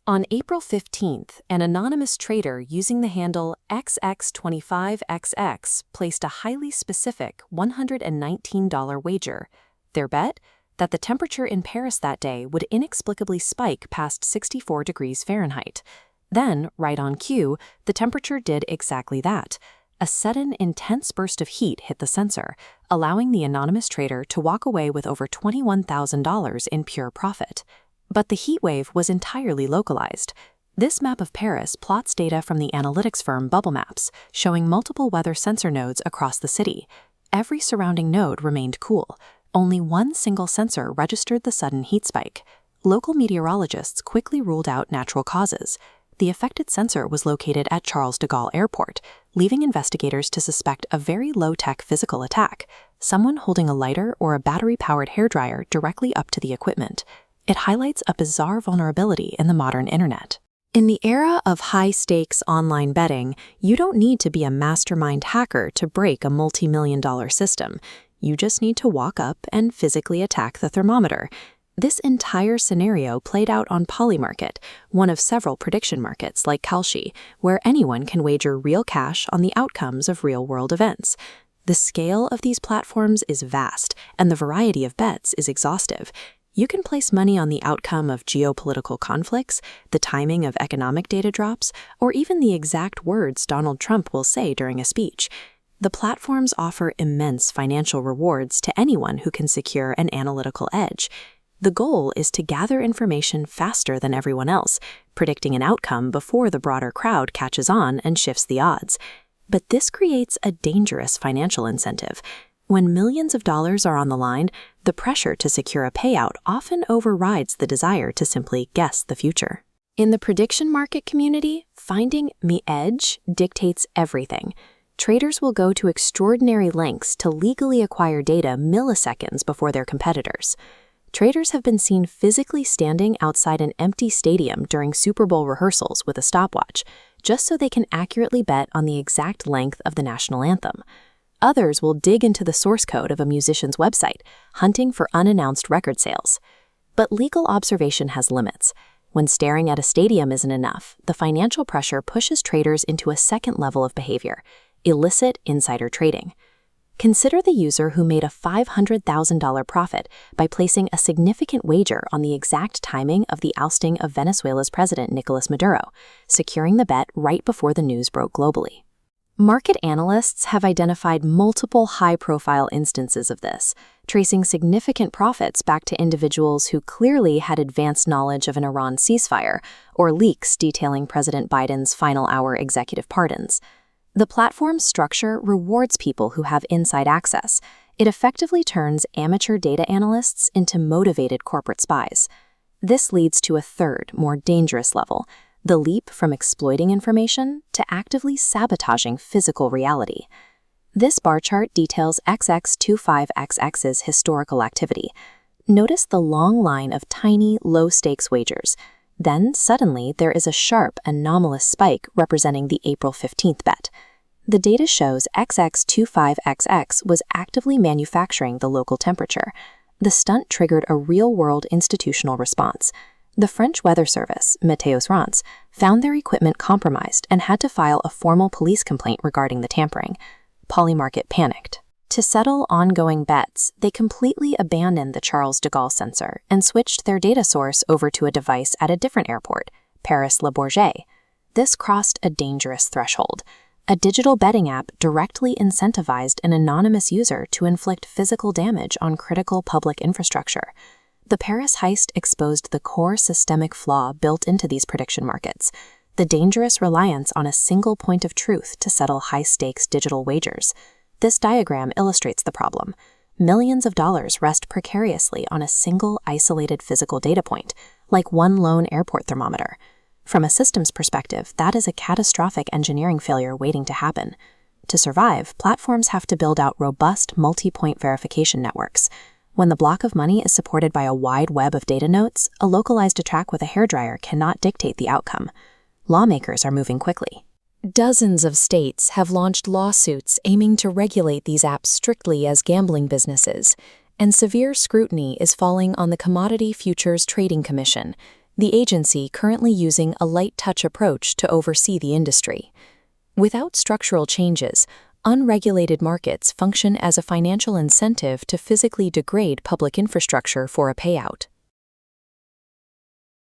On April 15th, an anonymous trader using the handle XX25XX placed a highly specific $119 wager. Their bet? That the temperature in Paris that day would inexplicably spike past 64 degrees Fahrenheit. Then, right on cue, the temperature did exactly that. A sudden, intense burst of heat hit the sensor, allowing the anonymous trader to walk away with over $21,000 in pure profit. But the heat wave was entirely localized. This map of Paris plots data from the analytics firm Bubble Maps, showing multiple weather sensor nodes across the city. Every surrounding node remained cool. Only one single sensor registered the sudden heat spike. Local meteorologists quickly ruled out natural causes. The affected sensor was located at Charles de Gaulle Airport, leaving investigators to suspect a very low-tech physical attack, someone holding a lighter or a battery-powered hairdryer directly up to the equipment. It highlights a bizarre vulnerability in the modern internet. In the era of high-stakes online betting, you don't need to be a mastermind hacker to break a multi-million-dollar system. You just need to walk up and physically attack the thermometer. This entire scenario played out on Polymarket, one of several prediction markets like Kalshi, where anyone can wager real cash on the outcomes of real-world events. The scale of these platforms is vast, and the variety of bets is exhaustive. You can place money on the outcome of geopolitical conflicts, the timing of economic data drops, or even the exact words Donald Trump will say during a speech. The platforms offer immense financial rewards to anyone who can secure an analytical edge. The goal is to gather information faster than everyone else, predicting an outcome before the broader crowd catches on and shifts the odds. But this creates a dangerous financial incentive. When millions of dollars are on the line, the pressure to secure a payout often overrides the desire to simply guess the future. In the prediction market community, finding the edge dictates everything. Traders will go to extraordinary lengths to legally acquire data milliseconds before their competitors. Traders have been seen physically standing outside an empty stadium during Super Bowl rehearsals with a stopwatch, just so they can accurately bet on the exact length of the national anthem. Others will dig into the source code of a musician's website, hunting for unannounced record sales. But legal observation has limits. When staring at a stadium isn't enough, the financial pressure pushes traders into a second level of behavior: illicit insider trading. Consider the user who made a $500,000 profit by placing a significant wager on the exact timing of the ousting of Venezuela's president Nicolas Maduro, securing the bet right before the news broke globally. Market analysts have identified multiple high-profile instances of this, tracing significant profits back to individuals who clearly had advanced knowledge of an Iran ceasefire or leaks detailing President Biden's final-hour executive pardons. The platform's structure rewards people who have inside access. It effectively turns amateur data analysts into motivated corporate spies. This leads to a third, more dangerous level: the leap from exploiting information to actively sabotaging physical reality. This bar chart details XX25XX's historical activity. Notice the long line of tiny, low-stakes wagers. Then, suddenly, there is a sharp, anomalous spike representing the April 15th bet. The data shows XX25XX was actively manufacturing the local temperature. The stunt triggered a real-world institutional response. The French weather service, Météo-France, found their equipment compromised and had to file a formal police complaint regarding the tampering. Polymarket panicked. To settle ongoing bets, they completely abandoned the Charles de Gaulle sensor and switched their data source over to a device at a different airport, Paris-Le Bourget. This crossed a dangerous threshold. A digital betting app directly incentivized an anonymous user to inflict physical damage on critical public infrastructure. The Paris heist exposed the core systemic flaw built into these prediction markets: the dangerous reliance on a single point of truth to settle high-stakes digital wagers. This diagram illustrates the problem. Millions of dollars rest precariously on a single isolated physical data point, like one lone airport thermometer. From a systems perspective, that is a catastrophic engineering failure waiting to happen. To survive, platforms have to build out robust multi-point verification networks. When the block of money is supported by a wide web of data notes, a localized attack with a hairdryer cannot dictate the outcome. Lawmakers are moving quickly. Dozens of states have launched lawsuits aiming to regulate these apps strictly as gambling businesses, and severe scrutiny is falling on the Commodity Futures Trading Commission, the agency currently using a light-touch approach to oversee the industry. Without structural changes, unregulated markets function as a financial incentive to physically degrade public infrastructure for a payout.